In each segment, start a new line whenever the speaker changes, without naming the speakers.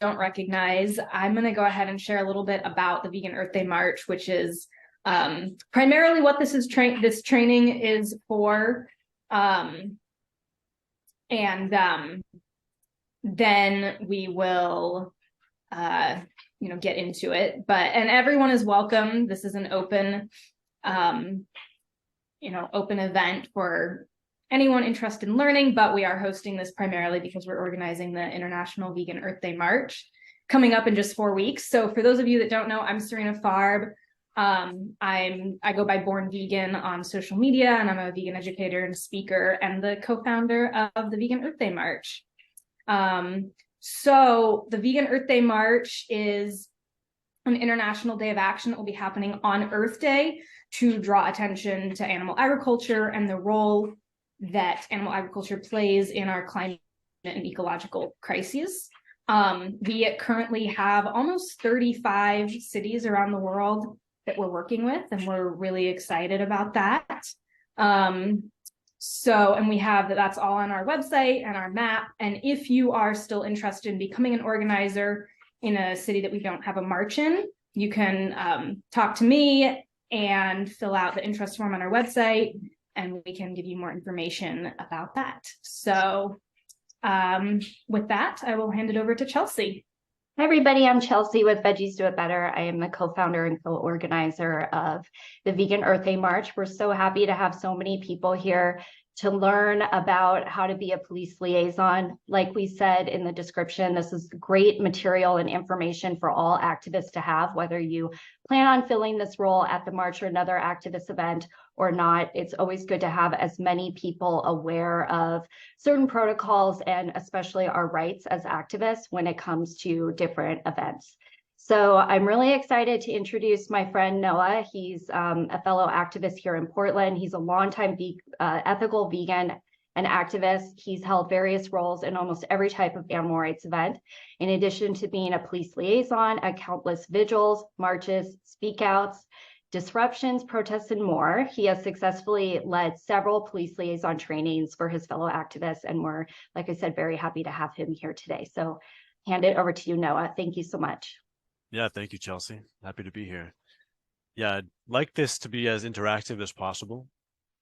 don't recognize, I'm going to go ahead and share a little bit about the Vegan Earth Day March, which is primarily what this training is for. Then we will get into it, and everyone is welcome. This is an open open event for anyone interested in learning, but we are hosting this primarily because we're organizing the International Vegan Earth Day March coming up in just 4 weeks. So for those of you that don't know, I'm Serena Farb. I go by Born Vegan on social media, and I'm a vegan educator and speaker and the co-founder of the Vegan Earth Day March. So the Vegan Earth Day March is an international day of action that will be happening on Earth Day to draw attention to animal agriculture and the role that animal agriculture plays in our climate and ecological crises. We currently have almost 35 cities around the world that we're working with, and we're really excited about that. And we have that's all on our website and our map. And if you are still interested in becoming an organizer in a city that we don't have a march in, you can talk to me and fill out the interest form on our website, and we can give you more information about that. So with that, I will hand it over to Chelsea.
Hi, everybody. I'm Chelsea with Veggies Do It Better. I am the co-founder and co-organizer of the Vegan Earth Day March. We're so happy to have so many people here to learn about how to be a police liaison. Like we said in the description, this is great material and information for all activists to have, whether you plan on filling this role at the march or another activist event or not. It's always good to have as many people aware of certain protocols and especially our rights as activists when it comes to different events. So I'm really excited to introduce my friend Noah. He's a fellow activist here in Portland. He's a longtime ethical vegan and activist. He's held various roles in almost every type of animal rights event. In addition to being a police liaison at countless vigils, marches, speakouts, disruptions, protests, and more, he has successfully led several police liaison trainings for his fellow activists. And we're, like I said, very happy to have him here today. So hand it over to you, Noah. Thank you so much.
Yeah, thank you, Chelsea. Happy to be here. Yeah, I'd like this to be as interactive as possible.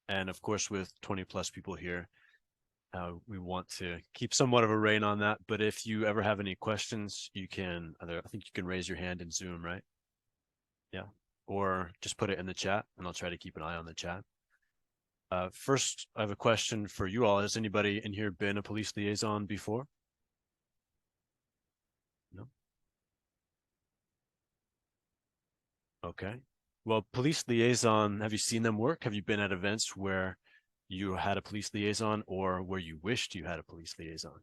And of course, with 20 plus people here, we want to keep somewhat of a rein on that. But if you ever have any questions, you can I think you can raise your hand in Zoom, right? Yeah, or just put it in the chat and I'll try to keep an eye on the chat. First, I have a question for you all. Has anybody in here been a police liaison before? No? Okay. Well, police liaison, have you seen them work? Have you been at events where you had a police liaison or where you wished you had a police liaison?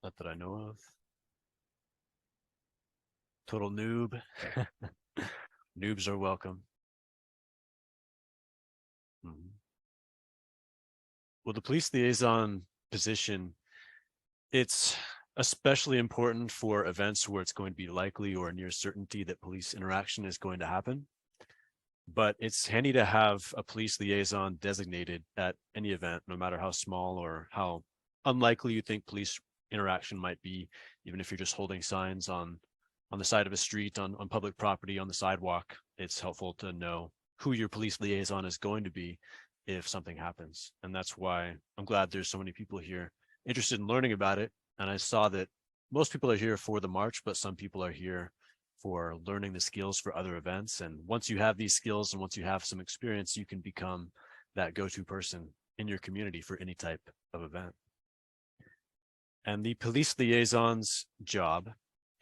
Not that I know of. Total noob. Noobs are welcome. Well, the police liaison position, it's especially important for events where it's going to be likely or near certainty that police interaction is going to happen. But it's handy to have a police liaison designated at any event, no matter how small or how unlikely you think police interaction might be, even if you're just holding signs on the side of a street, on public property, on the sidewalk. It's helpful to know who your police liaison is going to be if something happens. And that's why I'm glad there's so many people here interested in learning about it. And I saw that most people are here for the march, but some people are here for learning the skills for other events. And once you have these skills and once you have some experience, you can become that go-to person in your community for any type of event. And the police liaison's job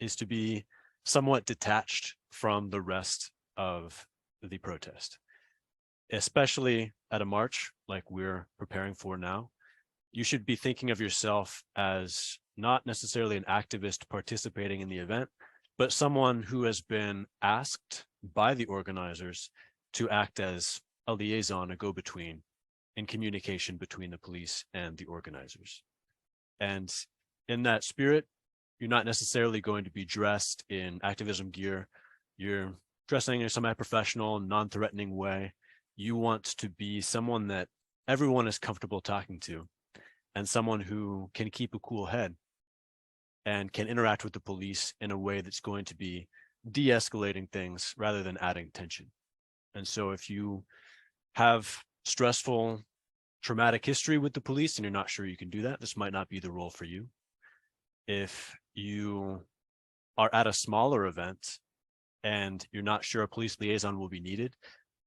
is to be somewhat detached from the rest of the protest, especially at a march like we're preparing for now. You should be thinking of yourself as not necessarily an activist participating in the event, but someone who has been asked by the organizers to act as a liaison, a go-between in communication between the police and the organizers. And in that spirit, you're not necessarily going to be dressed in activism gear. You're dressing in a semi-professional, non-threatening way. You want to be someone that everyone is comfortable talking to. and someone who can keep a cool head and can interact with the police in a way that's going to be de-escalating things rather than adding tension. And so if you have stressful, traumatic history with the police and you're not sure you can do that, this might not be the role for you. If you are at a smaller event and you're not sure a police liaison will be needed,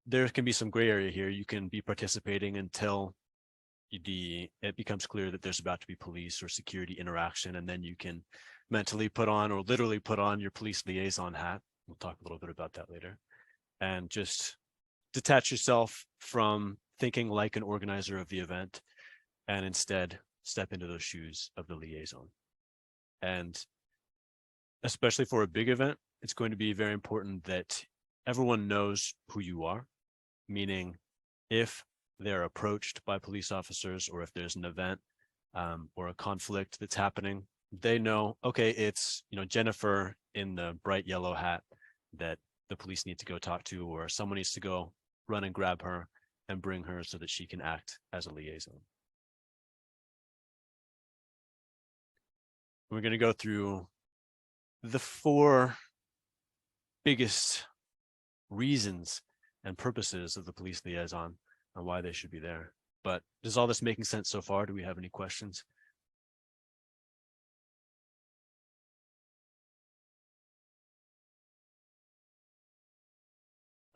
there can be some gray area here. You can be participating until it becomes clear that there's about to be police or security interaction, and then you can mentally put on or literally put on your police liaison hat. We'll talk a little bit about that later. And just detach yourself from thinking like an organizer of the event and instead step into those shoes of the liaison. And especially for a big event, it's going to be very important that everyone knows who you are, meaning if they're approached by police officers or if there's an event or a conflict that's happening, they know, okay, it's, Jennifer in the bright yellow hat that the police need to go talk to, or someone needs to go run and grab her and bring her so that she can act as a liaison. We're going to go through the 4 biggest reasons and purposes of the police liaison and why they should be there. But is all this making sense so far? Do we have any questions?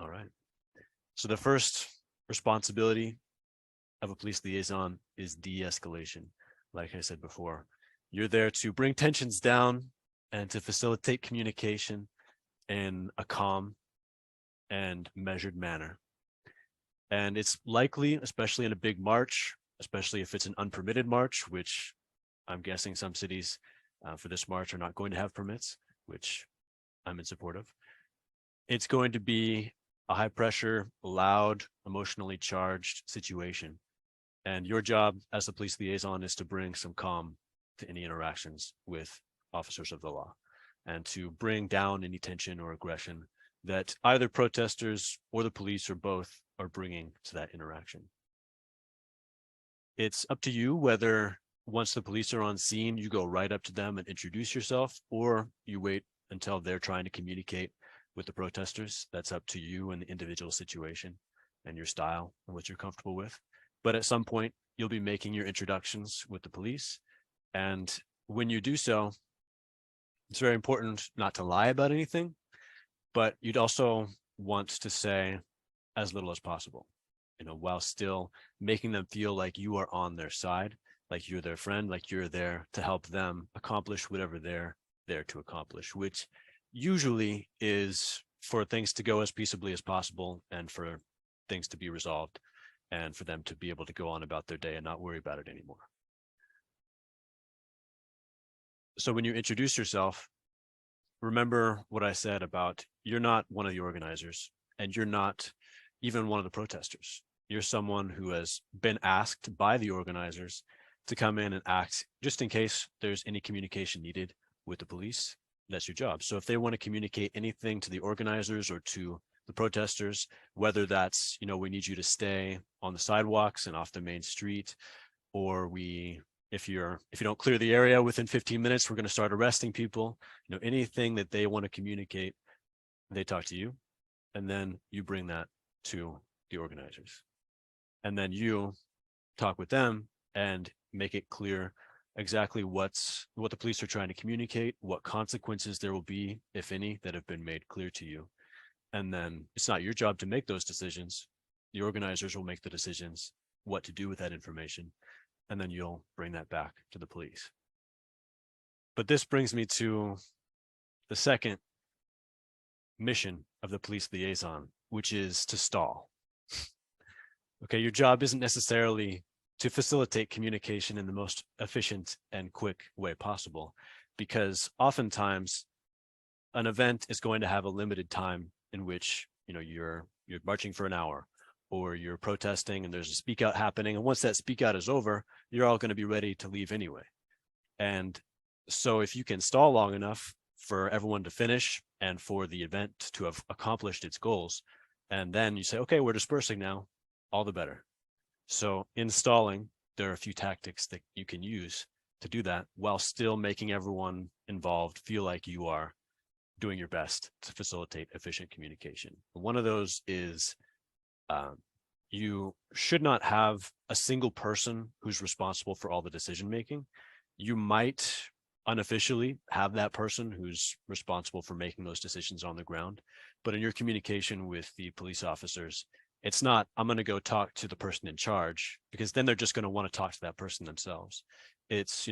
All right. So the first responsibility of a police liaison is de-escalation. Like I said before, you're there to bring tensions down and to facilitate communication in a calm and measured manner. And it's likely, especially in a big march, especially if it's an unpermitted march, which I'm guessing some cities for this march are not going to have permits, which I'm in support of. It's going to be a high pressure, loud, emotionally charged situation. And your job as the police liaison is to bring some calm to any interactions with officers of the law and to bring down any tension or aggression that either protesters or the police or both are bringing to that interaction. It's up to you whether once the police are on scene, you go right up to them and introduce yourself, or you wait until they're trying to communicate with the protesters. That's up to you and the individual situation and your style and what you're comfortable with. But at some point, you'll be making your introductions with the police. And when you do so, it's very important not to lie about anything, but you'd also want to say as little as possible, while still making them feel like you are on their side, like you're their friend, like you're there to help them accomplish whatever they're there to accomplish, which usually is for things to go as peaceably as possible and for things to be resolved and for them to be able to go on about their day and not worry about it anymore. So when you introduce yourself, remember what I said about you're not one of the organizers and you're not even one of the protesters. You're someone who has been asked by the organizers to come in and act just in case there's any communication needed with the police. That's your job. So if they want to communicate anything to the organizers or to the protesters, whether that's, we need you to stay on the sidewalks and off the main street, or if you don't clear the area within 15 minutes, we're going to start arresting people, anything that they want to communicate, they talk to you, and then you bring that to the organizers. And then you talk with them and make it clear exactly what the police are trying to communicate, what consequences there will be, if any, that have been made clear to you. And then it's not your job to make those decisions. The organizers will make the decisions what to do with that information, and then you'll bring that back to the police. But this brings me to the second mission of the police liaison, which is to stall. Okay, your job isn't necessarily to facilitate communication in the most efficient and quick way possible, because oftentimes an event is going to have a limited time in which you're marching for an hour, or you're protesting and there's a speak out happening, and once that speak out is over, you're all going to be ready to leave anyway. And so if you can stall long enough for everyone to finish and for the event to have accomplished its goals, and then you say, okay, we're dispersing now, all the better. So in stalling, there are a few tactics that you can use to do that while still making everyone involved feel like you are doing your best to facilitate efficient communication. One of those is you should not have a single person who's responsible for all the decision making. You might unofficially have that person who's responsible for making those decisions on the ground, but in your communication with the police officers, it's not, I'm going to go talk to the person in charge, because then they're just going to want to talk to that person themselves. It's,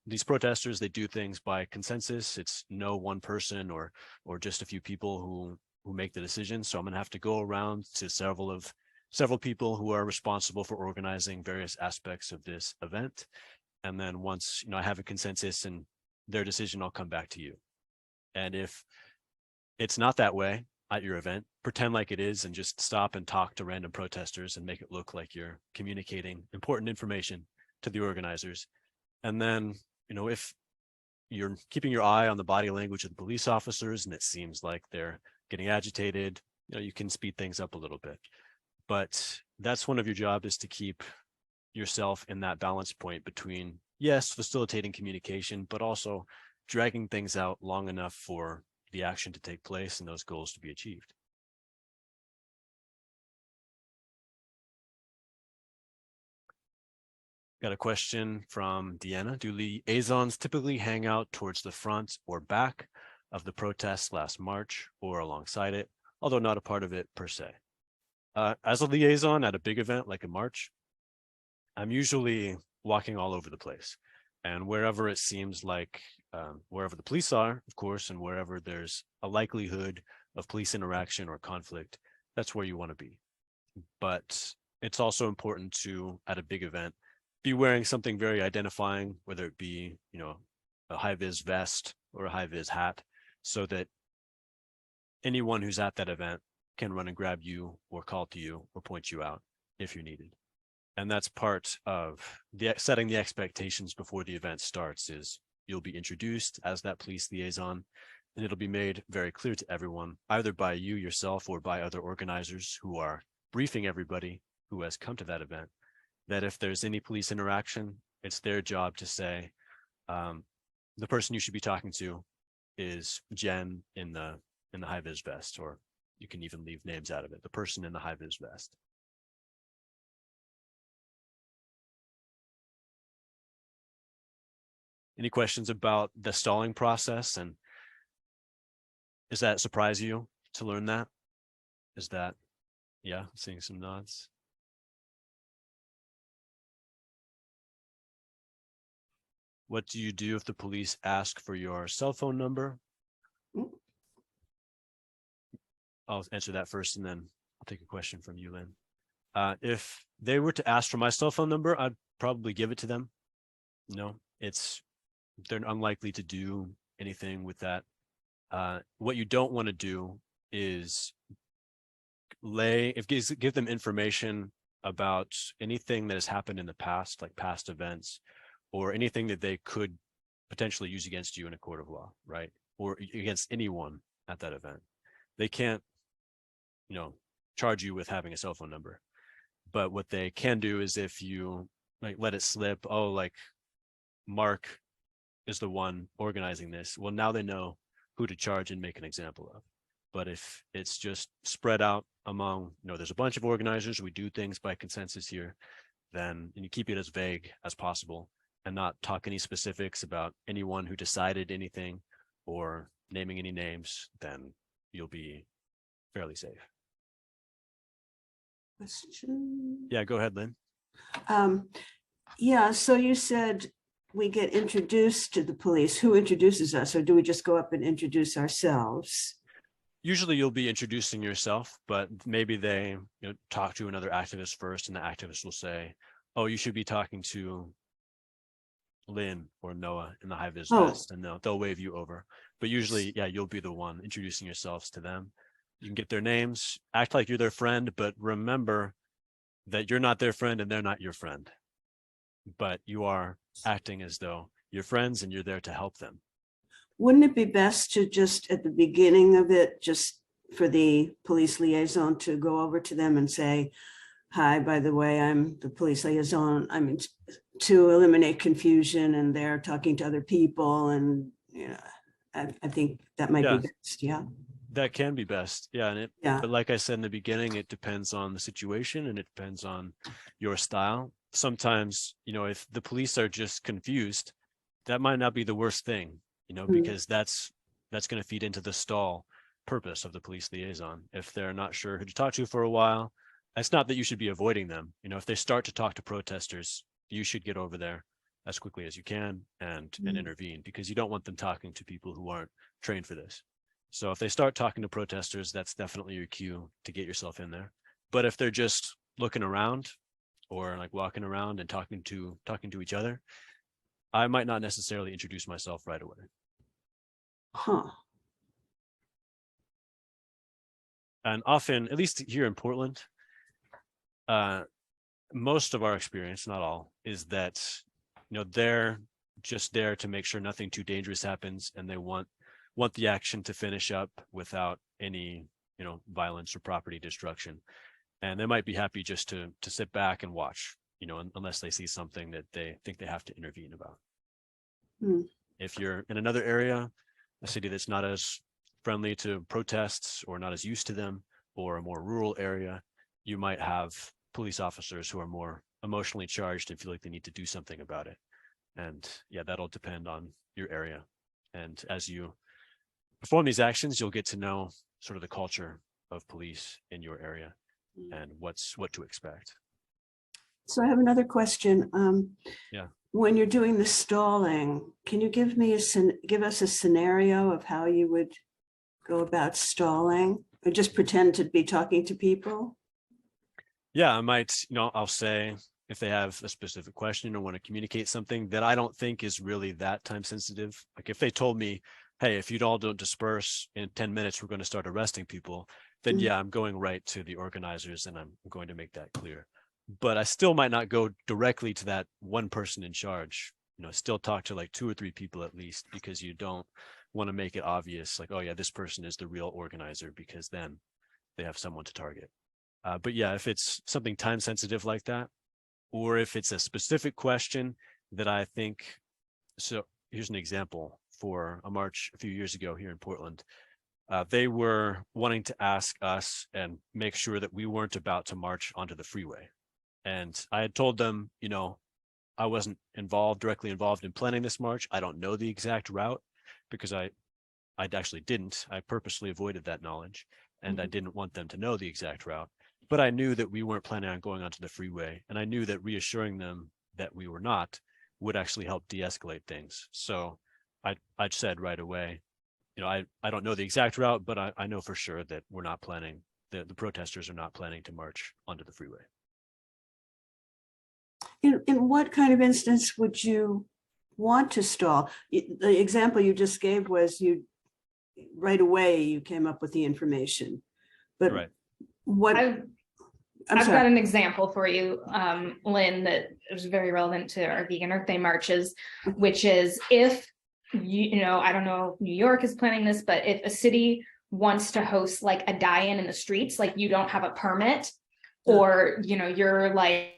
these protesters, they do things by consensus. It's no one person or just a few people who make the decision. So I'm going to have to go around to several people who are responsible for organizing various aspects of this event. And then once, I have a consensus and their decision, I'll come back to you. And if it's not that way at your event, pretend like it is and just stop and talk to random protesters and make it look like you're communicating important information to the organizers. And then, if you're keeping your eye on the body language of the police officers and it seems like they're getting agitated, you can speed things up a little bit. But that's one of your jobs, is to keep yourself in that balance point between, yes, facilitating communication, but also dragging things out long enough for the action to take place and those goals to be achieved. Got a question from Deanna. Do liaisons typically hang out towards the front or back of the protest last March or alongside it, although not a part of it per se? As a liaison at a big event like a march, I'm usually walking all over the place, and wherever it seems like, wherever the police are, of course, and wherever there's a likelihood of police interaction or conflict, that's where you want to be. But it's also important to, at a big event, be wearing something very identifying, whether it be, a high-vis vest or a high-vis hat, so that anyone who's at that event can run and grab you or call to you or point you out if you're needed. And that's part of setting the expectations before the event starts. Is you'll be introduced as that police liaison, and it'll be made very clear to everyone, either by you yourself or by other organizers who are briefing everybody who has come to that event, that if there's any police interaction, it's their job to say, the person you should be talking to is Jen in the high-vis vest, or you can even leave names out of it, the person in the high-vis vest. Any questions about the stalling process? And does that surprise you to learn that? Is that, yeah, seeing some nods. What do you do if the police ask for your cell phone number? I'll answer that first, and then I'll take a question from you, Lynn. If they were to ask for my cell phone number, I'd probably give it to them. No, they're unlikely to do anything with that. What you don't want to do is give them information about anything that has happened in the past, like past events, or anything that they could potentially use against you in a court of law, right? Or against anyone at that event. They can't, charge you with having a cell phone number. But what they can do is, if you let it slip, Mark is the one organizing this, well, now they know who to charge and make an example of. But if it's just spread out among, there's a bunch of organizers, we do things by consensus here, then you keep it as vague as possible and not talk any specifics about anyone who decided anything or naming any names, then you'll be fairly safe.
Question?
Yeah, go ahead, Lynn.
Yeah, so you said we get introduced to the police. Who introduces us, or do we just go up and introduce ourselves?
Usually you'll be introducing yourself, but maybe they talk to another activist first, and the activist will say, oh, you should be talking to Lynn or Noah in the high-vis vest, and they'll wave you over. But usually, yeah, you'll be the one introducing yourselves to them. You can get their names, act like you're their friend, but remember that you're not their friend and they're not your friend. But you are acting as though you're friends and you're there to help them.
Wouldn't it be best to just at the beginning of it, just for the police liaison to go over to them and say, hi, by the way, I'm the police liaison. I mean, to eliminate confusion, and they're talking to other people, and, you know, I think that might be
Yeah,
best. Yeah.
that can be best. Yeah.
Yeah.
But like I said in the beginning, it depends on the situation and it depends on your style. Sometimes, if the police are just confused, that might not be the worst thing, because that's going to feed into the stall purpose of the police liaison. If they're not sure who to talk to for a while, it's not that you should be avoiding them. If they start to talk to protesters, you should get over there as quickly as you can and intervene, because you don't want them talking to people who aren't trained for this. So if they start talking to protesters, that's definitely your cue to get yourself in there. But if they're just looking around or like walking around and talking to each other, I might not necessarily introduce myself right away.
Huh.
And often, at least here in Portland, most of our experience, not all, is that they're just there to make sure nothing too dangerous happens, and they want the action to finish up without any violence or property destruction. And they might be happy just to sit back and watch, unless they see something that they think they have to intervene about. If you're in another area, a city that's not as friendly to protests or not as used to them, or a more rural area, you might have police officers who are more emotionally charged and feel like they need to do something about it. And yeah, that'll depend on your area. And as you perform these actions, you'll get to know sort of the culture of police in your area and what to expect.
So I have another question.
Yeah.
When you're doing the stalling, can you give us a scenario of how you would go about stalling, or just pretend to be talking to people?
Yeah, I might, I'll say if they have a specific question or want to communicate something that I don't think is really that time sensitive. Like if they told me, hey, if you all don't disperse in 10 minutes, we're going to start arresting people, then yeah, I'm going right to the organizers and I'm going to make that clear. But I still might not go directly to that one person in charge, still talk to like 2 or 3 people at least, because you don't want to make it obvious, like, oh yeah, this person is the real organizer, because then they have someone to target. But yeah, if it's something time sensitive like that, or if it's a specific question that I think, so here's an example for a march a few years ago here in Portland. They were wanting to ask us and make sure that we weren't about to march onto the freeway. And I had told them, I wasn't directly involved in planning this march. I don't know the exact route, because I actually didn't. I purposely avoided that knowledge, and I didn't want them to know the exact route. But I knew that we weren't planning on going onto the freeway, and I knew that reassuring them that we were not would actually help de-escalate things. So I said right away, I don't know the exact route, but I know for sure that we're not planning, the protesters are not planning to march onto the freeway.
In what kind of instance would you want to stall? The example you just gave was right away you came up with the information, but
Right.
I've got an example for you, Lynn, that is very relevant to our Vegan Earth Day marches, which is if I don't know if New York is planning this, but if a city wants to host like a die-in in the streets, like you don't have a permit, or you're like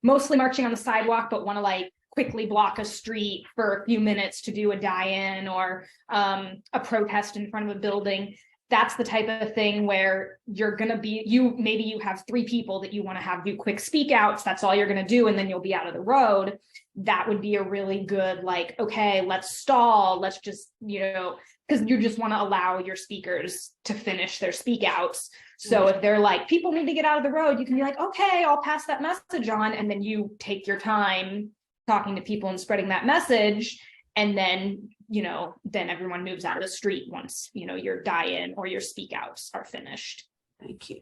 mostly marching on the sidewalk, but want to like quickly block a street for a few minutes to do a die-in or a protest in front of a building. That's the type of thing where you're going to be, maybe you have 3 people that you want to have do quick speak outs. That's all you're going to do. And then you'll be out of the road. That would be a really good, like, okay, let's stall. Let's just, because you just want to allow your speakers to finish their speak outs. So if they're like, people need to get out of the road, you can be like, okay, I'll pass that message on. And then you take your time talking to people and spreading that message. And then, then everyone moves out of the street once, your die-in or your speak outs are finished.
Thank you.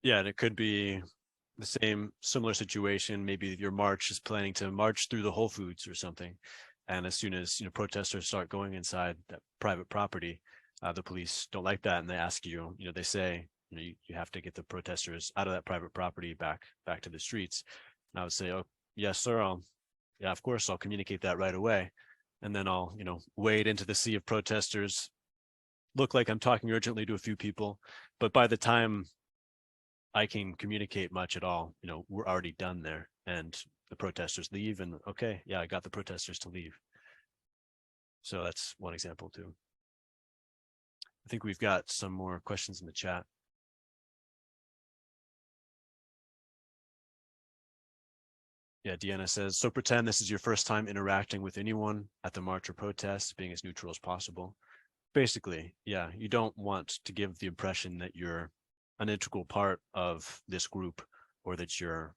Yeah, and it could be the similar situation. Maybe your march is planning to march through the Whole Foods or something. And as soon as, protesters start going inside that private property, the police don't like that. And they ask you, they say, you have to get the protesters out of that private property back to the streets. And I would say, oh, yes, sir. Yeah, of course, I'll communicate that right away. And then I'll, wade into the sea of protesters, look like I'm talking urgently to a few people. But by the time I can communicate much at all. We're already done there, and the protesters leave, and okay, yeah, I got the protesters to leave. So that's one example too. I think we've got some more questions in the chat. Yeah, Deanna says, so pretend this is your first time interacting with anyone at the march or protest, being as neutral as possible. Basically, yeah, you don't want to give the impression that you're an integral part of this group, or that you're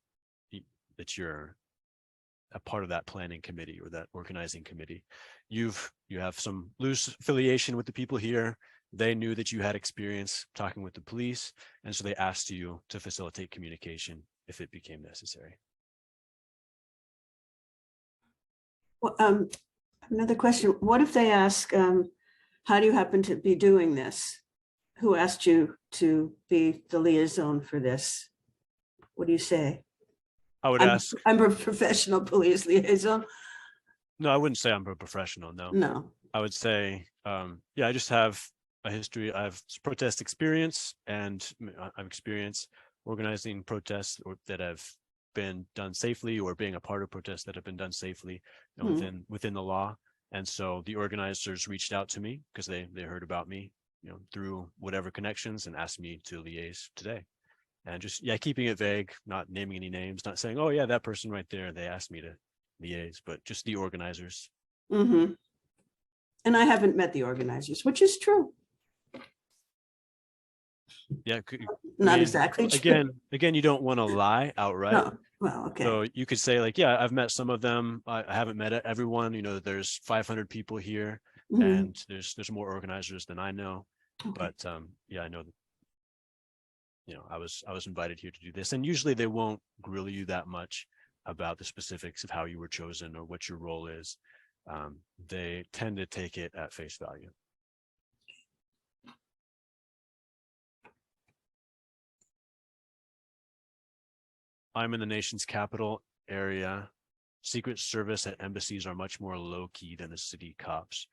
a part of that planning committee or that organizing committee. You have some loose affiliation with the people here. They knew that you had experience talking with the police, and so they asked you to facilitate communication if it became necessary.
Well, another question. What if they ask, how do you happen to be doing this? Who asked you to be the liaison for this? What do you say?
I would ask.
I'm a professional police liaison.
No, I wouldn't say I'm a professional. No.
No.
I would say, yeah, I just have a history. I have protest experience, and I've experienced organizing protests that have been done safely, or being a part of protests that have been done safely, within the law. And so the organizers reached out to me because they heard about me, through whatever connections, and asked me to liaise today. And just, yeah, keeping it vague, not naming any names, not saying, oh yeah, that person right there, they asked me to liaise, but just the organizers.
Mm-hmm. And I haven't met the organizers, which is true.
Yeah,
Not exactly true.
Again, you don't want to lie outright.
No. Well, okay.
So you could say, like, yeah, I've met some of them. I haven't met everyone. There's 500 people here, and there's more organizers than I know. Okay. But yeah, I know that, I was invited here to do this, and usually they won't grill you that much about the specifics of how you were chosen or what your role is. They tend to take it at face value. I'm in the nation's capital area. Secret Service at embassies are much more low-key than the city cops.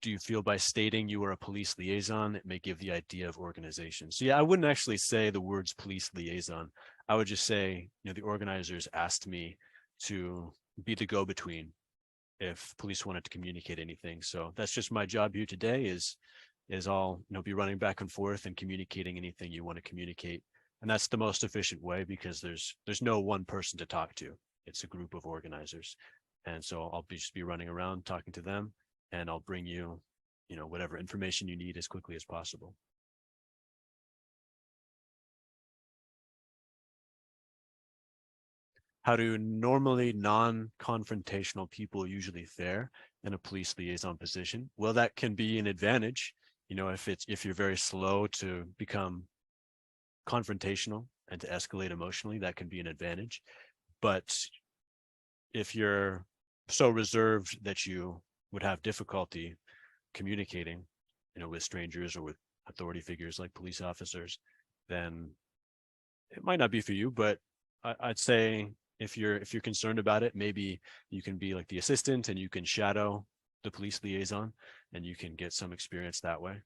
Do you feel by stating you are a police liaison, it may give the idea of organization? So yeah, I wouldn't actually say the words police liaison. I would just say, the organizers asked me to be the go-between if police wanted to communicate anything. So that's just my job here today, is I'll be running back and forth and communicating anything you want to communicate. And that's the most efficient way, because there's no one person to talk to. It's a group of organizers. And so I'll just be running around talking to them, and I'll bring you, whatever information you need as quickly as possible. How do normally non-confrontational people usually fare in a police liaison position? Well, that can be an advantage. If you're very slow to become confrontational and to escalate emotionally, that can be an advantage. But if you're so reserved that you would have difficulty communicating, with strangers or with authority figures like police officers, then it might not be for you. But I'd say if you're concerned about it, maybe you can be like the assistant, and you can shadow the police liaison, and you can get some experience that way.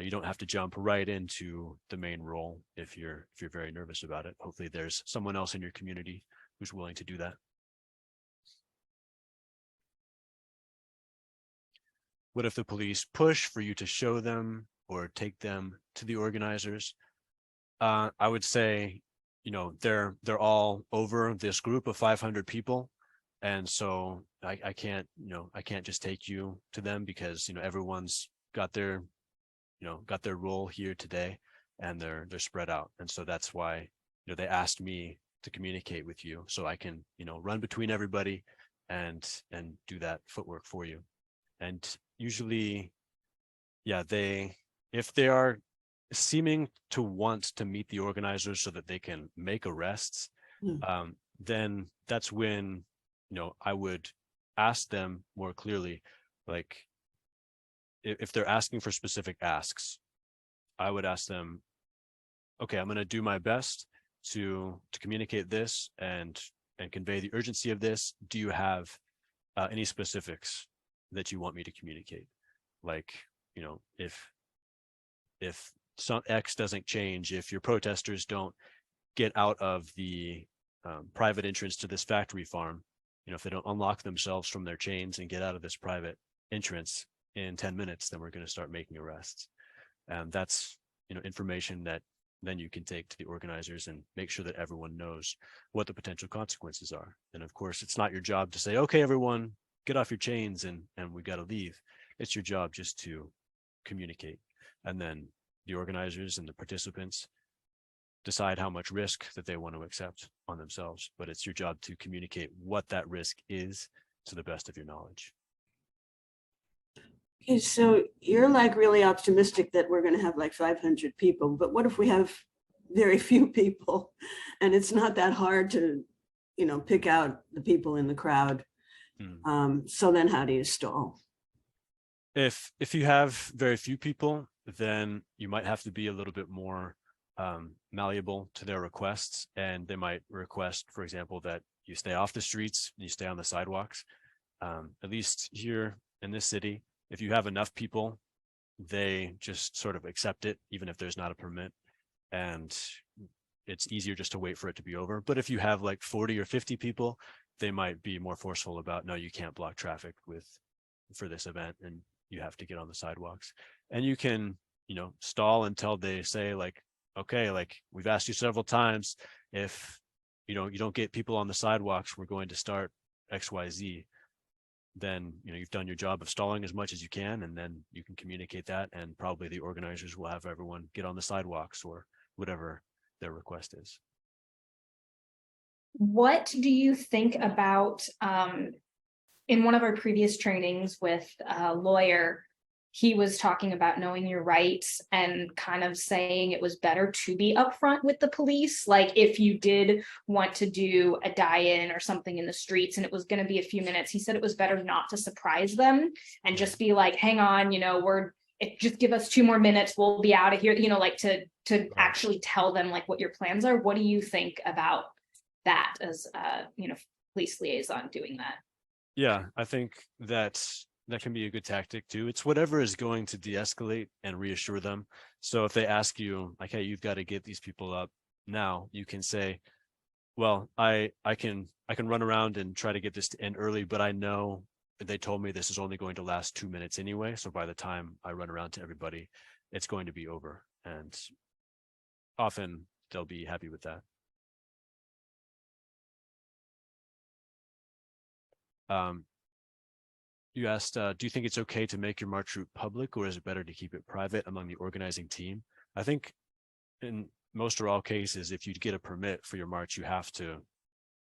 You don't have to jump right into the main role if you're very nervous about it. Hopefully there's someone else in your community who's willing to do that. What if the police push for you to show them or take them to the organizers? I would say, they're all over this group of 500 people. And so I can't just take you to them, because, everyone's got their role here today, and they're spread out. And so that's why, they asked me to communicate with you, so I can, run between everybody and do that footwork for you. And usually, yeah, if they are seeming to want to meet the organizers so that they can make arrests, then that's when, I would ask them more clearly, like, if they're asking for specific asks, I would ask them, okay, I'm going to do my best to communicate this and convey the urgency of this. Do you have any specifics that you want me to communicate? Like, if some X doesn't change, if your protesters don't get out of the private entrance to this factory farm, if they don't unlock themselves from their chains and get out of this private entrance in 10 minutes, then we're going to start making arrests. And that's, information that then you can take to the organizers and make sure that everyone knows what the potential consequences are. And of course, it's not your job to say, okay, everyone, get off your chains and we got to leave. It's your job just to communicate. And then the organizers and the participants decide how much risk that they want to accept on themselves. But it's your job to communicate what that risk is to the best of your knowledge.
Okay, so you're like really optimistic that we're going to have like 500 people, but what if we have very few people and it's not that hard to, pick out the people in the crowd? So then how do you stall?
If you have very few people, then you might have to be a little bit more malleable to their requests, and they might request, for example, that you stay off the streets and you stay on the sidewalks. At least here in this city, if you have enough people, they just sort of accept it, even if there's not a permit, and it's easier just to wait for it to be over. But if you have like 40 or 50 people, they might be more forceful about, no, you can't block traffic for this event, and you have to get on the sidewalks. And you can, stall until they say like, okay, like we've asked you several times, if you don't get people on the sidewalks, we're going to start XYZ. Then you've done your job of stalling as much as you can, and then you can communicate that, and probably the organizers will have everyone get on the sidewalks or whatever their request is.
What do you think about, in one of our previous trainings with a lawyer, he was talking about knowing your rights and kind of saying it was better to be upfront with the police. Like if you did want to do a die-in or something in the streets and it was going to be a few minutes, he said it was better not to surprise them and just be like, hang on, just give us 2 more minutes, we'll be out of here, like to actually tell them like what your plans are. What do you think about that as police liaison doing that?
Yeah, I think that can be a good tactic too. It's whatever is going to de-escalate and reassure them. So if they ask you like, hey, you've got to get these people up now, you can say, well, I can run around and try to get this to end early, but I know they told me this is only going to last 2 minutes anyway. So by the time I run around to everybody, it's going to be over. And often they'll be happy with that. You asked, do you think it's okay to make your march route public, or is it better to keep it private among the organizing team? I think in most or all cases, if you get a permit for your march, you have to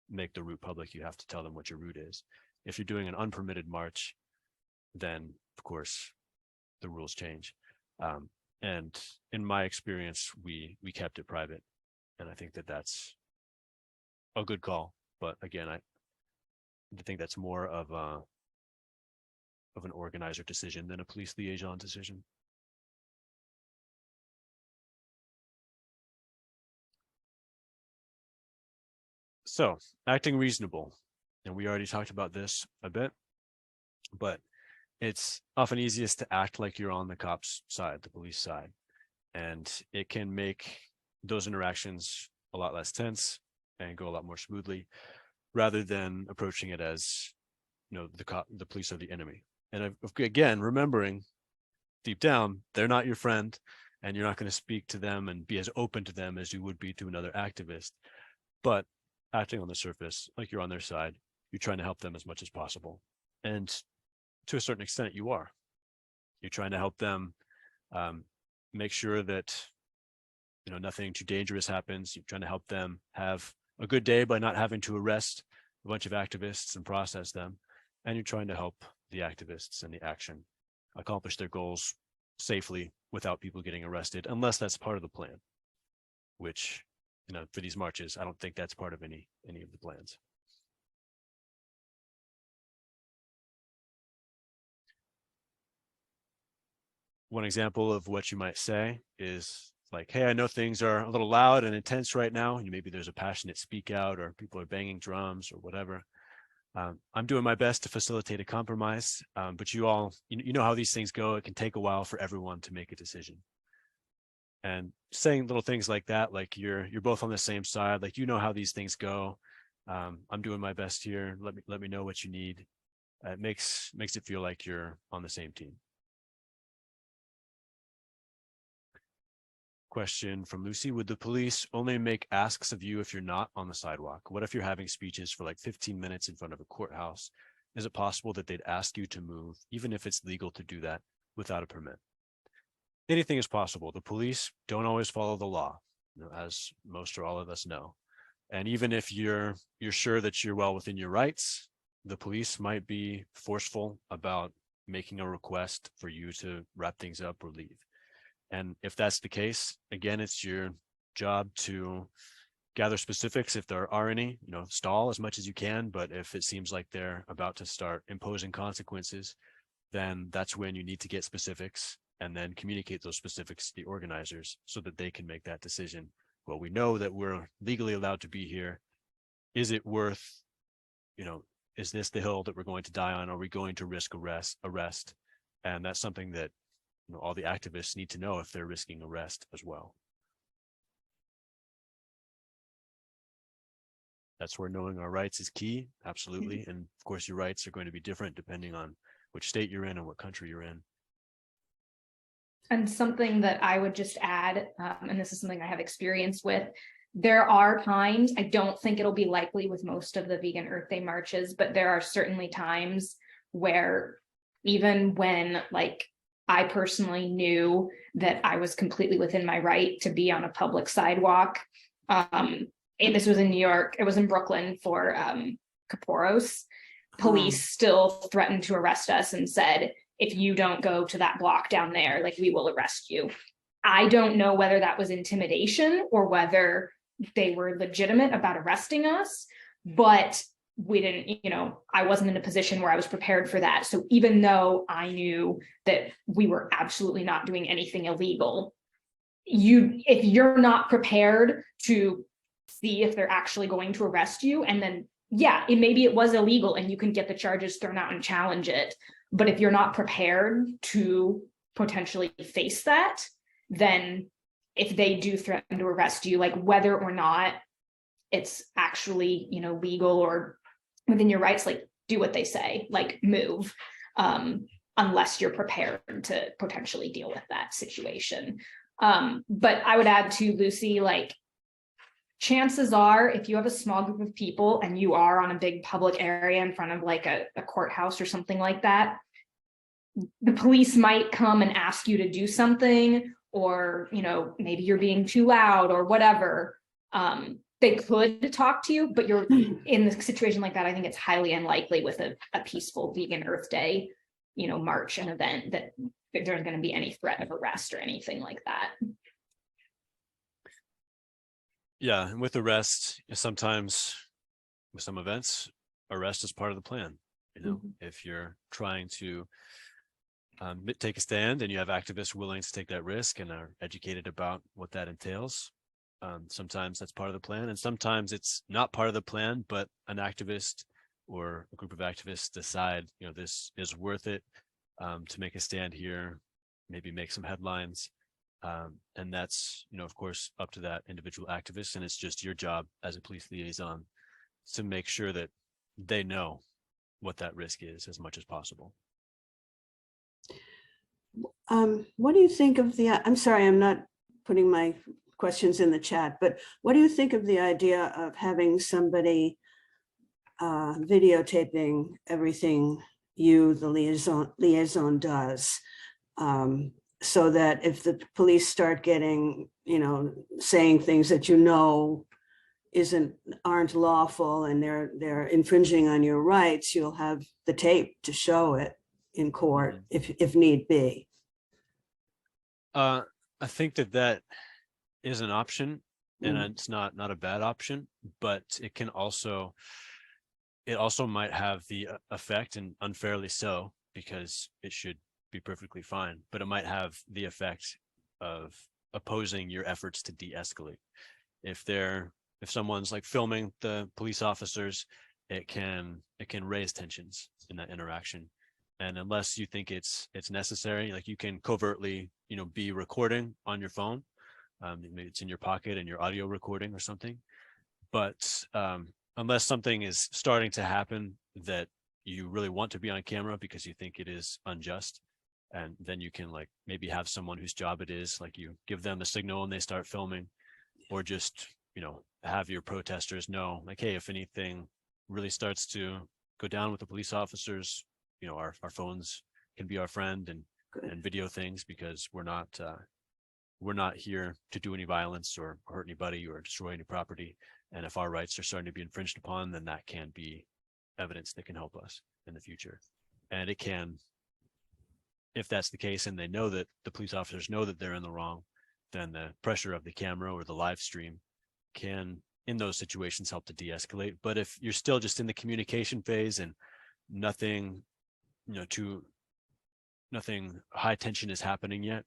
make the route public. You have to tell them what your route is. If you're doing an unpermitted march, then of course the rules change. And in my experience, we kept it private, and I think that that's a good call. But again, I think that's more of an organizer decision than a police liaison decision. So, acting reasonable, and we already talked about this a bit, but it's often easiest to act like you're on the cops' side, the police side, and it can make those interactions a lot less tense and go a lot more smoothly, rather than approaching it as, the police are the enemy. And again, remembering deep down, they're not your friend, and you're not going to speak to them and be as open to them as you would be to another activist. But acting on the surface, like you're on their side, you're trying to help them as much as possible. And to a certain extent, you are. You're trying to help them make sure that, nothing too dangerous happens. You're trying to help them have a good day by not having to arrest a bunch of activists and process them. And you're trying to help the activists and the action accomplish their goals safely without people getting arrested, unless that's part of the plan, which, for these marches, I don't think that's part of any of the plans. One example of what you might say is like, hey, I know things are a little loud and intense right now. Maybe there's a passionate speak out, or people are banging drums or whatever. I'm doing my best to facilitate a compromise, but you all, you know how these things go. It can take a while for everyone to make a decision. And saying little things like that, like you're both on the same side, like you know how these things go. I'm doing my best here. Let me know what you need. It makes it feel like you're on the same team. Question from Lucy: would the police only make asks of you if you're not on the sidewalk? What if you're having speeches for like 15 minutes in front of a courthouse? Is it possible that they'd ask you to move, even if it's legal to do that without a permit? Anything is possible. The police don't always follow the law, as most or all of us know. And even if you're sure that you're well within your rights, the police might be forceful about making a request for you to wrap things up or leave. And if that's the case, again, it's your job to gather specifics if there are any, stall as much as you can. But if it seems like they're about to start imposing consequences, then that's when you need to get specifics and then communicate those specifics to the organizers so that they can make that decision. Well, we know that we're legally allowed to be here. Is it worth, is this the hill that we're going to die on? Are we going to risk arrest? And that's something that all the activists need to know if they're risking arrest as well. That's where knowing our rights is key, absolutely. And of course, your rights are going to be different depending on which state you're in and what country you're in.
And something that I would just add, and this is something I have experience with, there are times, I don't think it'll be likely with most of the Vegan Earth Day marches, but there are certainly times where even when I personally knew that I was completely within my right to be on a public sidewalk. And this was in New York, it was in Brooklyn for Kaporos. Police still threatened to arrest us and said, if you don't go to that block down there, we will arrest you. I don't know whether that was intimidation or whether they were legitimate about arresting us, but we didn't, I wasn't in a position where I was prepared for that. So even though I knew that we were absolutely not doing anything illegal, if you're not prepared to see if they're actually going to arrest you, and then, maybe it was illegal and you can get the charges thrown out and challenge it. But if you're not prepared to potentially face that, then if they do threaten to arrest you, whether or not it's actually, legal or within your rights, do what they say, move, unless you're prepared to potentially deal with that situation. But I would add to Lucy, chances are, if you have a small group of people and you are on a big public area in front of a courthouse or something like that, the police might come and ask you to do something, or, maybe you're being too loud or whatever. They could talk to you, but you're in a situation like that. I think it's highly unlikely with a peaceful Vegan Earth Day, march and event that there's going to be any threat of arrest or anything like that.
Yeah, and with arrest, sometimes with some events, arrest is part of the plan. If you're trying to take a stand and you have activists willing to take that risk and are educated about what that entails, sometimes that's part of the plan, and sometimes it's not part of the plan, but an activist or a group of activists decide, this is worth it to make a stand here, maybe make some headlines. And that's, of course, up to that individual activist. And it's just your job as a police liaison to make sure that they know what that risk is as much as possible.
What do you think of I'm sorry, I'm not putting my questions in the chat, but what do you think of the idea of having somebody videotaping everything the liaison does? So that if the police start getting, saying things that aren't lawful and they're infringing on your rights, you'll have the tape to show it in court if need be.
I think that is an option, and it's not a bad option, but it also might have the effect, and unfairly so, because it should be perfectly fine, but it might have the effect of opposing your efforts to de-escalate. If someone's filming the police officers, it can raise tensions in that interaction. And unless you think it's necessary, you can covertly, be recording on your phone, Maybe it's in your pocket and your audio recording or something. But unless something is starting to happen that you really want to be on camera because you think it is unjust, and then you can like maybe have someone whose job it is, like you give them the signal and they start filming, or just, you know, have your protesters know, like, hey, if anything really starts to go down with the police officers, you know, our phones can be our friend, and video things, because we're not here to do any violence or hurt anybody or destroy any property. And if our rights are starting to be infringed upon, then that can be evidence that can help us in the future. And it can, if that's the case, and they know that the police officers know that they're in the wrong, then the pressure of the camera or the live stream can, in those situations, help to de-escalate. But if you're still just in the communication phase and nothing, you know, nothing high tension is happening yet,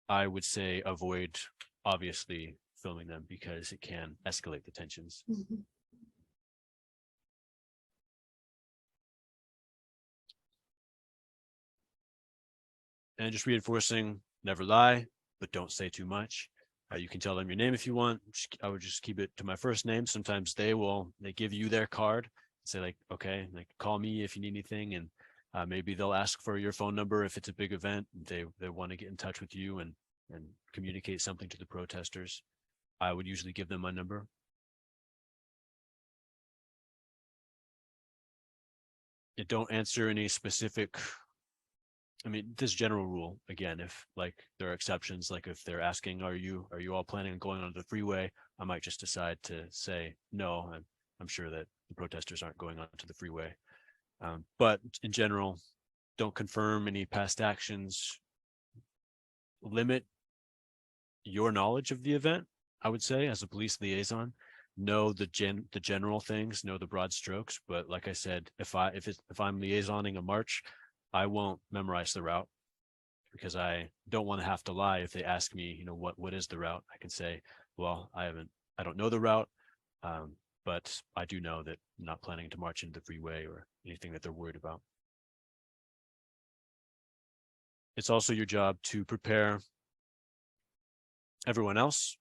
I would say avoid, obviously, filming them, because it can escalate the tensions.
Mhm.
And just reinforcing, never lie, but don't say too much. You can tell them your name if you want. I would just keep it to my first name. Sometimes they give you their card, say like, okay, like call me if you need anything. And maybe they'll ask for your phone number if it's a big event. They want to get in touch with you and communicate something to the protesters. I would usually give them my number. Don't answer any specific, I mean, this general rule, again, if like there are exceptions, like if they're asking, are you all planning on going onto the freeway? I might just decide to say, no, I'm sure that the protesters aren't going onto the freeway. But in general, don't confirm any past actions. Limit your knowledge of the event, I would say, as a police liaison. Know the general things, know the broad strokes. But like I said, if I'm liaisoning a march, I won't memorize the route, because I don't want to have to lie if they ask me, you know, what is the route. I can say, well, I don't know the route, but I do know that I'm not planning to march into the freeway or anything that they're worried about. It's also your job to prepare everyone else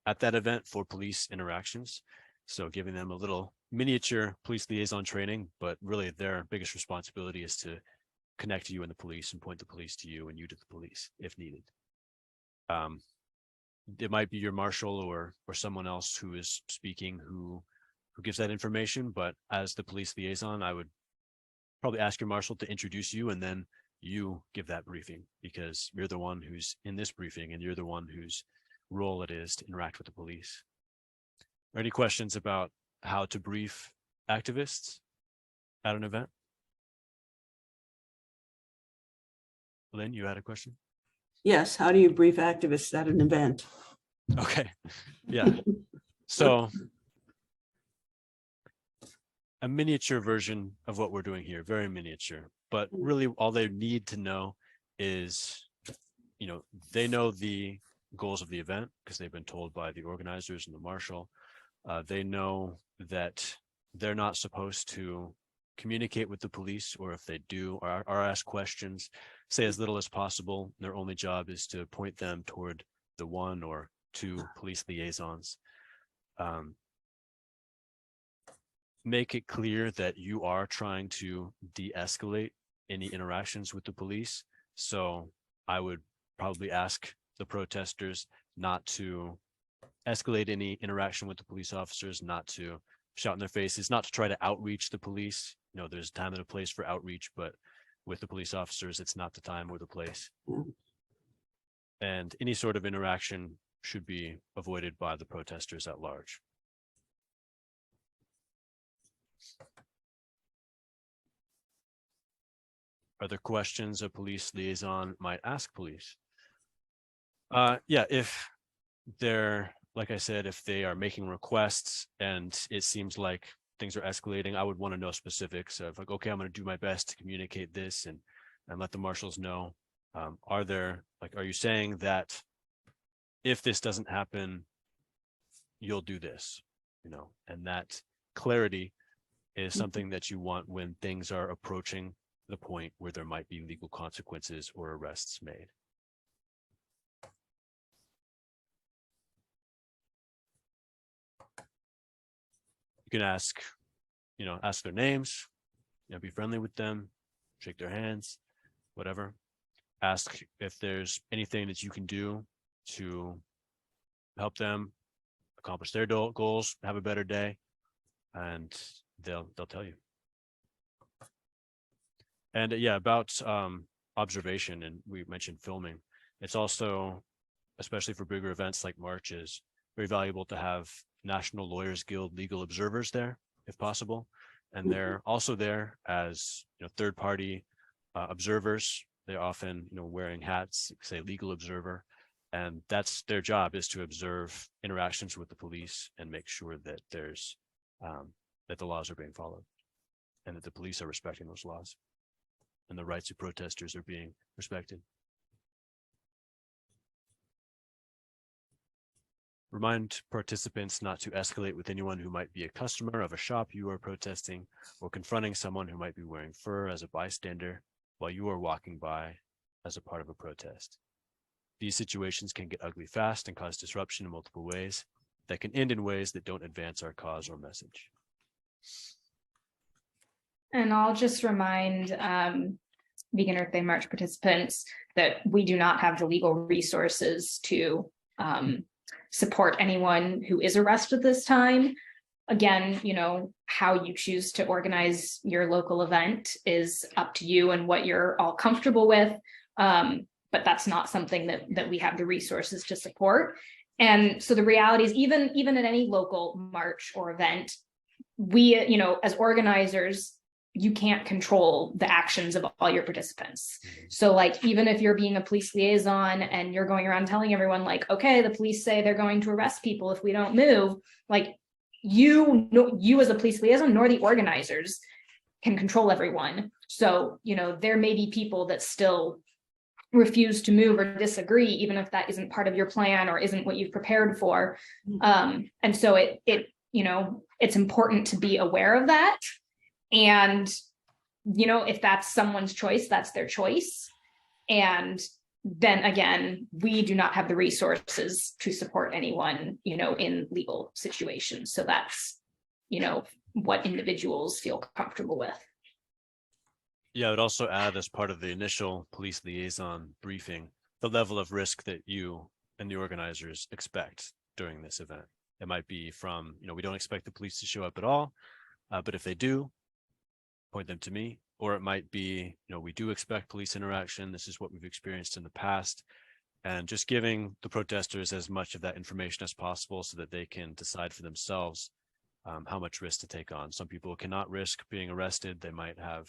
at that event for police interactions. So giving them a little miniature police liaison training, but really their biggest responsibility is to connect you and the police and point the police to you and you to the police if needed. It might be your marshal or someone else who is speaking who gives that information, but as the police liaison, I would probably ask your marshal to introduce you, and then you give that briefing, because you're the one who's in this briefing and you're the one whose role it is to interact with the police. Are any questions about how to brief activists at an event? Lynn, you had a question?
Yes, how do you brief activists at an event?
Okay, yeah. So a miniature version of what we're doing here, very miniature, but really all they need to know is, you know, they know the goals of the event because they've been told by the organizers and the marshal. They know that they're not supposed to communicate with the police, or if they do or ask questions, say as little as possible. Their only job is to point them toward the one or two police liaisons. Make it clear that you are trying to de-escalate any interactions with the police. So I would probably ask the protesters not to escalate any interaction with the police officers, not to shout in their faces, not to try to outreach the police. You know, there's a time and a place for outreach, but with the police officers, it's not the time or the place. And any sort of interaction should be avoided by the protesters at large. Are there questions a police liaison might ask police? Yeah, if they're, like I said, if they are making requests and it seems like things are escalating, I would want to know specifics of like, okay, I'm going to do my best to communicate this and let the marshals know. Are you saying that if this doesn't happen, you'll do this, you know? And that clarity is something that you want when things are approaching the point where there might be legal consequences or arrests made. You can ask, ask their names, be friendly with them, shake their hands, whatever. Ask if there's anything that you can do to help them accomplish their goals, have a better day, and they'll tell you. And yeah, about observation, and we mentioned filming. It's also, especially for bigger events like marches, very valuable to have National Lawyers Guild legal observers there, if possible. And they're also there as third-party observers. They're often wearing hats, say legal observer, and that's their job, is to observe interactions with the police and make sure that there's that the laws are being followed and that the police are respecting those laws and the rights of protesters are being respected. Remind participants not to escalate with anyone who might be a customer of a shop you are protesting, or confronting someone who might be wearing fur as a bystander while you are walking by as a part of a protest. These situations can get ugly fast and cause disruption in multiple ways that can end in ways that don't advance our cause or message.
And I'll just remind Vegan Earth Day March participants that we do not have the legal resources to support anyone who is arrested this time. Again, how you choose to organize your local event is up to you and what you're all comfortable with. But that's not something that we have the resources to support. And so the reality is, even at any local march or event, we, as organizers, you can't control the actions of all your participants. So like, even if you're being a police liaison and you're going around telling everyone like, okay, the police say they're going to arrest people if we don't move, like you as a police liaison, nor the organizers can control everyone. So, there may be people that still refuse to move or disagree, even if that isn't part of your plan or isn't what you've prepared for. And so it's important to be aware of that. And, if that's someone's choice, that's their choice. And then again, we do not have the resources to support anyone, in legal situations. So that's, what individuals feel comfortable with.
Yeah, I would also add, as part of the initial police liaison briefing, the level of risk that you and the organizers expect during this event. It might be from, we don't expect the police to show up at all, but if they do, point them to me. Or it might be, we do expect police interaction. This is what we've experienced in the past. And just giving the protesters as much of that information as possible so that they can decide for themselves how much risk to take on. Some people cannot risk being arrested. They might have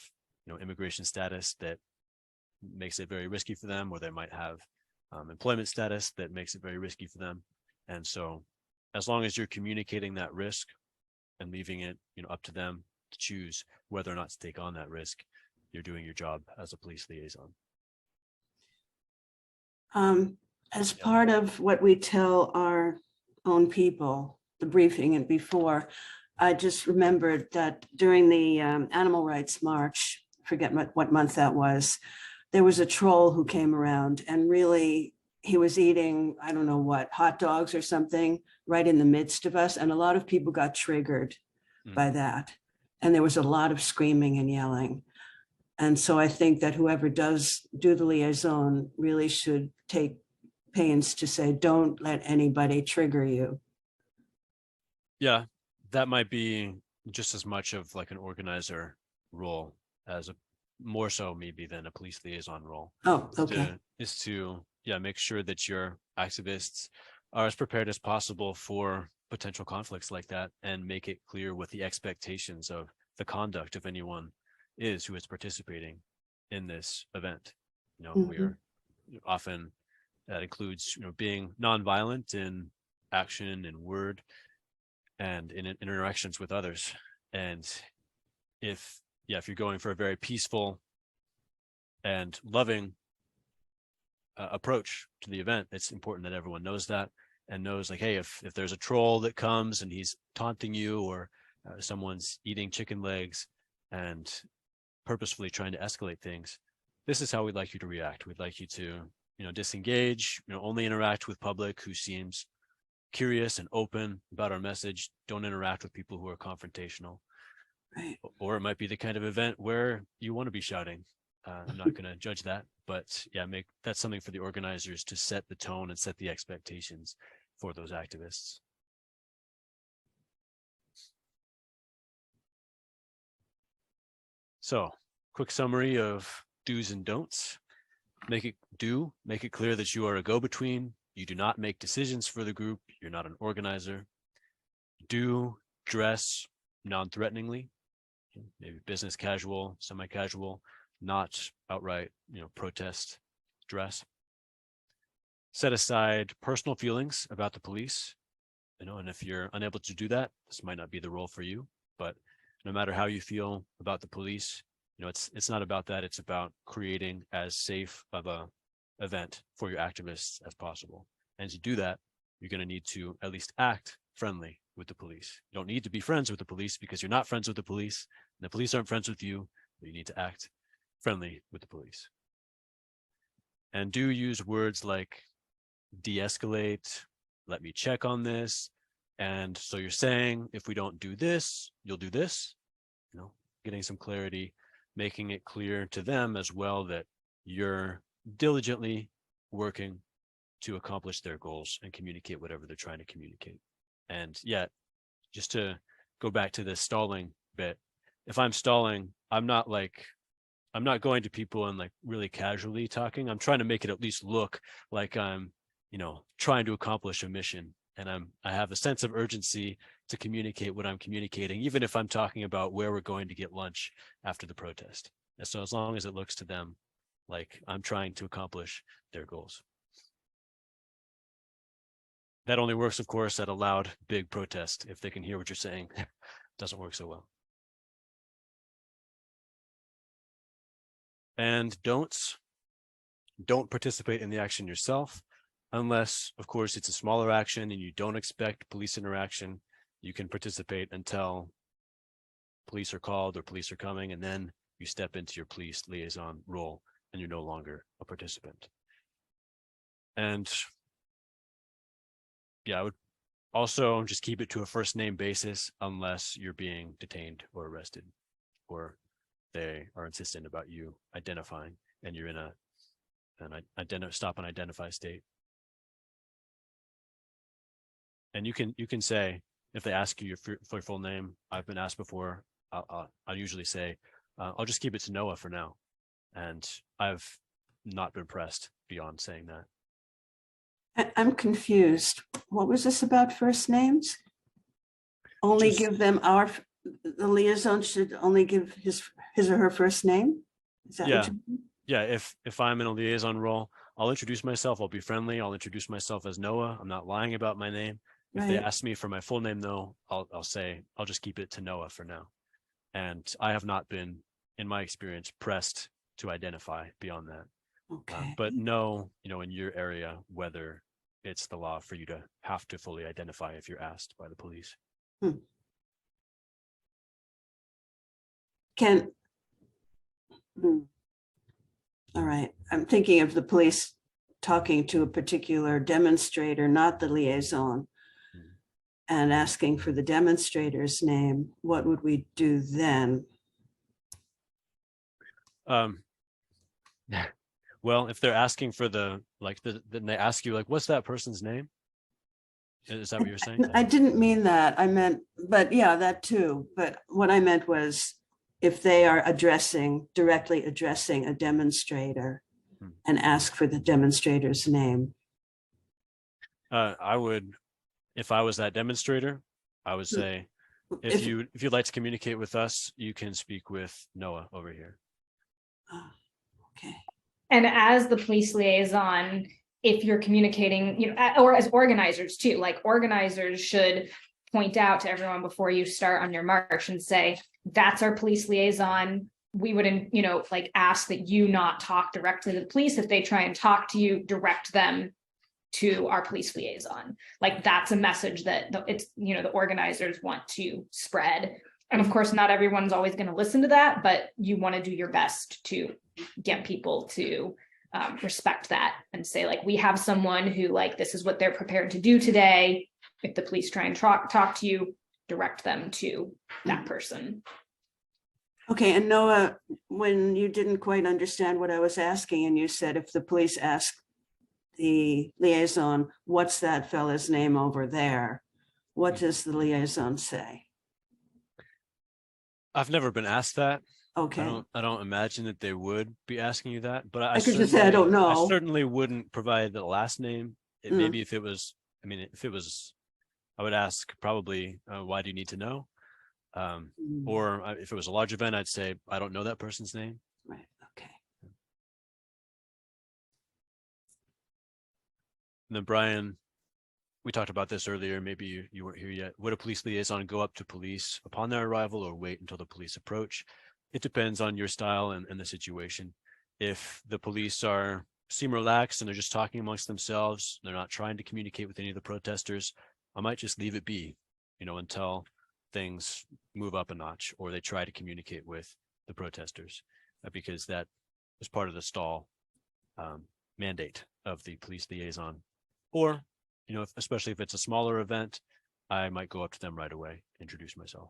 immigration status that makes it very risky for them, or they might have employment status that makes it very risky for them. And so as long as you're communicating that risk and leaving it up to them to choose whether or not to take on that risk, you're doing your job as a police liaison.
As part of what we tell our own people, the briefing and before, I just remembered that during the Animal Rights March, forget what month that was, there was a troll who came around, and really he was eating, I don't know what, hot dogs or something right in the midst of us. And a lot of people got triggered by that. And there was a lot of screaming and yelling. And so I think that whoever does do the liaison really should take pains to say, don't let anybody trigger you.
Yeah, that might be just as much of like an organizer role as more so maybe than a police liaison role.
Oh, okay.
Is to make sure that your activists are as prepared as possible for potential conflicts like that, and make it clear what the expectations of the conduct of anyone is who is participating in this event. We're often, that includes being nonviolent in action and word and in interactions with others. And if you're going for a very peaceful and loving approach to the event, it's important that everyone knows that, and knows like, hey, if there's a troll that comes and he's taunting you, or someone's eating chicken legs and purposefully trying to escalate things, this is how we'd like you to react. We'd like you to, disengage, only interact with public who seems curious and open about our message. Don't interact with people who are confrontational.
Right.
Or it might be the kind of event where you want to be shouting. I'm not going to judge that, but yeah, that's something for the organizers to set the tone and set the expectations for those activists. So, quick summary of do's and don'ts. Make it clear that you are a go-between. You do not make decisions for the group. You're not an organizer. Do dress non-threateningly, maybe business casual, semi-casual, not outright, protest dress. Set aside personal feelings about the police, and if you're unable to do that, this might not be the role for you, but no matter how you feel about the police, it's not about that. It's about creating as safe of a event for your activists as possible. And to do that, you're going to need to at least act friendly with the police. You don't need to be friends with the police because you're not friends with the police, and the police aren't friends with you, but you need to act friendly with the police. And do use words like de-escalate, let me check on this. And so you're saying, if we don't do this, you'll do this, getting some clarity, making it clear to them as well that you're diligently working to accomplish their goals and communicate whatever they're trying to communicate. And yet, just to go back to the stalling bit, if I'm stalling, I'm not going to people and really casually talking. I'm trying to make it at least look like I'm, trying to accomplish a mission. And I have a sense of urgency to communicate what I'm communicating, even if I'm talking about where we're going to get lunch after the protest. And so as long as it looks to them like I'm trying to accomplish their goals. That only works, of course, at a loud, big protest. If they can hear what you're saying, it doesn't work so well. And don't participate in the action yourself, unless, of course, it's a smaller action and you don't expect police interaction. You can participate until police are called or police are coming, and then you step into your police liaison role and you're no longer a participant. And yeah, I would also just keep it to a first name basis unless you're being detained or arrested, or they are insistent about you identifying and you're in an stop and identify state. And you can say, if they ask you for your full name, I've been asked before, I'll usually say, I'll just keep it to Noah for now. And I've not been pressed beyond saying that.
I'm confused. What was this about first names? Only give them the liaison should only give his or her first name? Is that what you mean?
Yeah, if I'm in a liaison role, I'll introduce myself, I'll be friendly, I'll introduce myself as Noah. I'm not lying about my name. If they ask me for my full name, though, I'll say, I'll just keep it to Noah for now. And I have not been, in my experience, pressed to identify beyond that.
Okay.
But know, in your area, whether it's the law for you to have to fully identify if you're asked by the police.
All right. I'm thinking of the police talking to a particular demonstrator, not the liaison, and asking for the demonstrator's name. What would we do then?
Well, if they're asking for then they ask you, what's that person's name? Is that what you're saying?
I didn't mean that. I meant, but yeah, that too. But what I meant was, if they are directly addressing a demonstrator and ask for the demonstrator's name.
I would, if I was that demonstrator, I would say, if you'd like to communicate with us, you can speak with Noah over here.
Okay.
And as the police liaison, if you're communicating, or as organizers too, organizers should point out to everyone before you start on your march and say, that's our police liaison. We would, ask that you not talk directly to the police. If they try and talk to you, direct them to our police liaison. That's a message that the organizers want to spread. And of course, not everyone's always going to listen to that, but you want to do your best to get people to respect that and say, we have someone who this is what they're prepared to do today. if the police try and talk to you, direct them to that person.
Okay, and Noah, when you didn't quite understand what I was asking, and you said if the police ask the liaison, what's that fella's name over there? What does the liaison say?
I've never been asked that.
Okay,
I don't imagine that they would be asking you that, but
I could just say, I don't
I
know.
certainly wouldn't provide the last name. It,
Mm.
maybe if it was, I mean, if it was, I would ask probably, why do you need to know? Or if it was a large event, I'd say, I don't know that person's name.
Right, okay.
And then Brian, we talked about this earlier, maybe you weren't here yet. Would a police liaison go up to police upon their arrival or wait until the police approach? It depends on your style and the situation. If the police seem relaxed and they're just talking amongst themselves, they're not trying to communicate with any of the protesters, I might just leave it be, until things move up a notch or they try to communicate with the protesters, because that is part of the stall mandate of the police liaison. Or, especially if it's a smaller event, I might go up to them right away, introduce myself.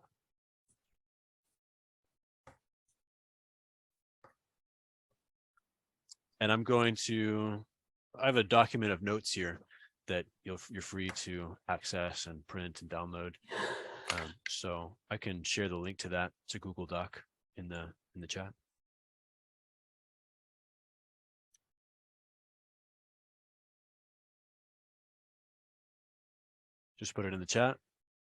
And I have a document of notes here that you're free to access and print and download. So I can share the link to that. It's a Google Doc in the chat. Just put it in the chat.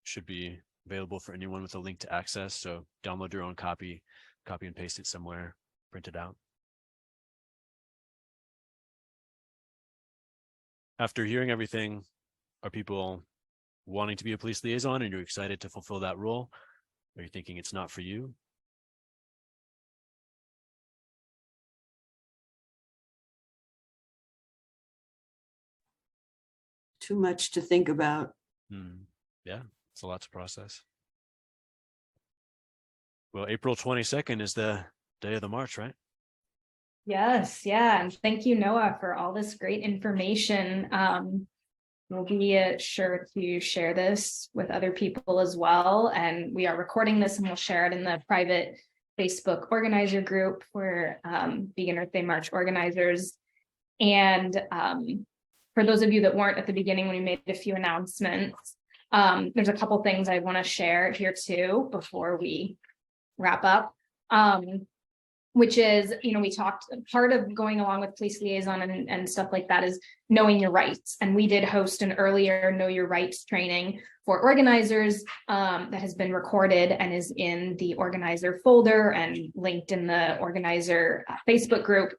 Should be available for anyone with a link to access. So download your own copy and paste it somewhere, print it out. After hearing everything, are people wanting to be a police liaison and you're excited to fulfill that role? Are you thinking it's not for you?
Too much to think about.
Yeah, it's a lot to process. Well, April 22nd is the day of the march, right?
Yes, yeah, and thank you, Noah, for all this great information. We'll be sure to share this with other people as well, and we are recording this and we'll share it in the private Facebook organizer group for Vegan Earth Day March organizers. And for those of you that weren't at the beginning when we made a few announcements, there's a couple things I want to share here too before we wrap up. Which is, we talked, part of going along with police liaison and stuff like that is knowing your rights. And we did host an earlier know your rights training for organizers that has been recorded and is in the organizer folder and linked in the organizer Facebook group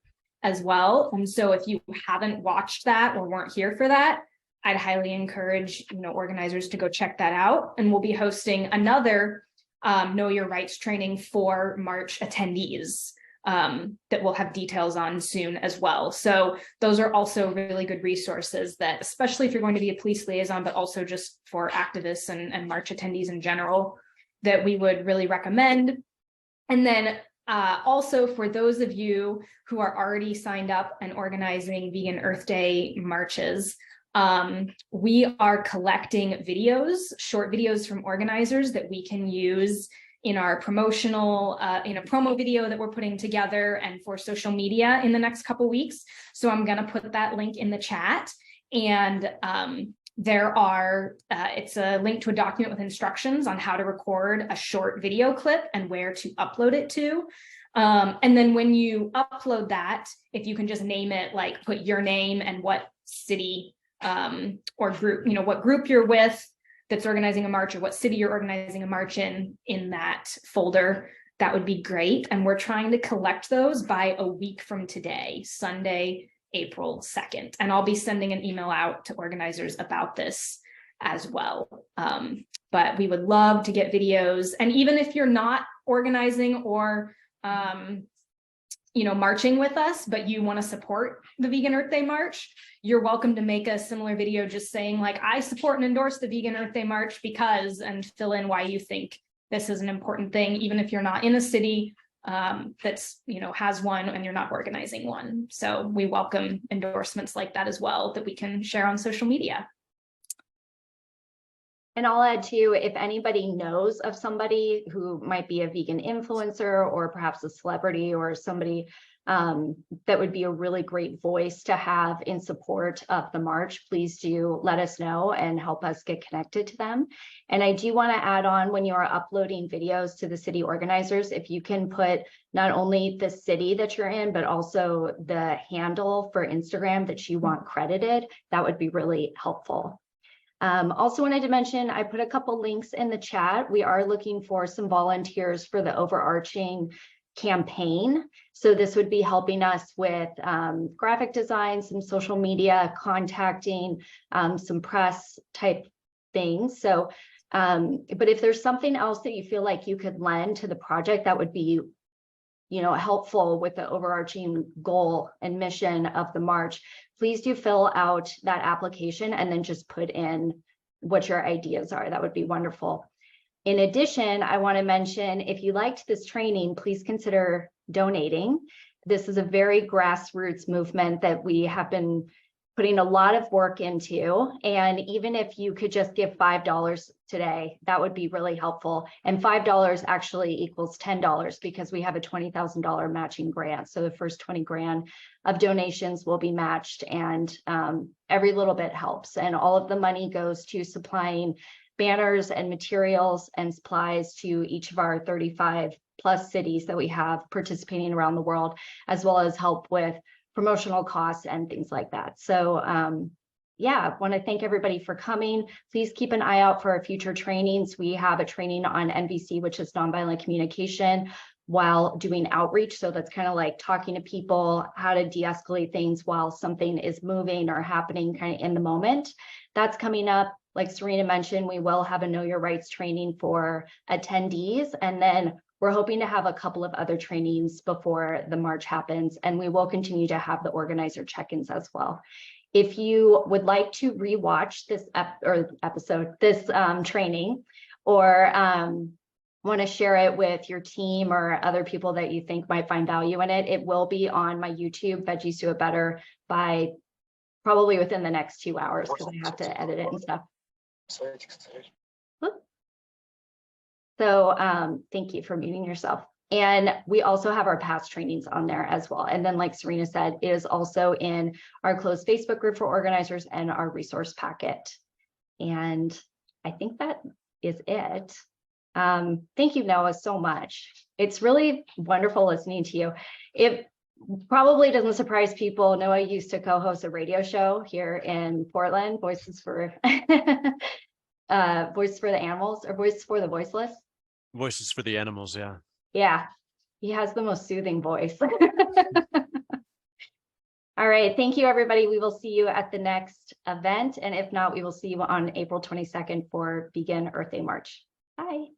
as well. And so if you haven't watched that or weren't here for that, I'd highly encourage, organizers to go check that out. And we'll be hosting another know your rights training for March attendees. That we'll have details on soon as well. So those are also really good resources that, especially if you're going to be a police liaison, but also just for activists and March attendees in general, that we would really recommend. And then also for those of you who are already signed up and organizing Vegan Earth Day marches, we are collecting videos, short videos from organizers that we can use in our promotional, in a promo video that we're putting together and for social media in the next couple weeks. So I'm going to put that link in the chat. And it's a link to a document with instructions on how to record a short video clip and where to upload it to. And then when you upload that, if you can just name it, like put your name and what city or group, what group you're with that's organizing a march or what city you're organizing a march in that folder, that would be great. And we're trying to collect those by a week from today, Sunday, April 2nd. And I'll be sending an email out to organizers about this as well. But we would love to get videos. And even if you're not organizing or marching with us, but you want to support the Vegan Earth Day March, you're welcome to make a similar video just saying like, I support and endorse the Vegan Earth Day March because, and fill in why you think this is an important thing, even if you're not in a city that's, has one and you're not organizing one. So we welcome endorsements like that as well that we can share on social media.
And I'll add too, if anybody knows of somebody who might be a vegan influencer or perhaps a celebrity or somebody that would be a really great voice to have in support of the march, please do let us know and help us get connected to them. And I do want to add on, when you are uploading videos to the city organizers, if you can put not only the city that you're in, but also the handle for Instagram that you want credited, that would be really helpful. Also wanted to mention, I put a couple links in the chat. We are looking for some volunteers for the overarching campaign. So this would be helping us with graphic design, some social media, contacting, some press type things. So, but if there's something else that you feel like you could lend to the project, that would be, you know, helpful with the overarching goal and mission of the march, please do fill out that application and then just put in what your ideas are. That would be wonderful. In addition, I want to mention, if you liked this training, please consider donating. This is a very grassroots movement that we have been putting a lot of work into. And even if you could just give $5 today, that would be really helpful. And $5 actually equals $10 because we have a $20,000 matching grant. So the first 20 grand of donations will be matched, and every little bit helps. And all of the money goes to supplying banners and materials and supplies to each of our 35 plus cities that we have participating around the world, as well as help with promotional costs and things like that. So yeah, I want to thank everybody for coming. Please keep an eye out for our future trainings. We have a training on NVC, which is nonviolent communication, while doing outreach. So that's kind of like talking to people, how to de-escalate things while something is moving or happening kind of in the moment. That's coming up. Like Serena mentioned, we will have a Know Your Rights training for attendees, and then we're hoping to have a couple of other trainings before the march happens, and we will continue to have the organizer check-ins as well. If you would like to rewatch this training, or want to share it with your team or other people that you think might find value in it, it will be on my YouTube, Veggies Do It Better, by probably within the next 2 hours, because I have to edit it and stuff. So thank you for muting yourself. And we also have our past trainings on there as well. And then, like Serena said, it is also in our closed Facebook group for organizers and our resource packet. And I think that is it. Thank you, Noah, so much. It's really wonderful listening to you. It probably doesn't surprise people. Noah used to co-host a radio show here in Portland, Voices for Voices for the Animals, or Voices for the Voiceless.
Voices for the Animals, yeah.
Yeah, he has the most soothing voice. All right, thank you, everybody. We will see you at the next event. And if not, we will see you on April 22nd for Vegan Earth Day March. Bye.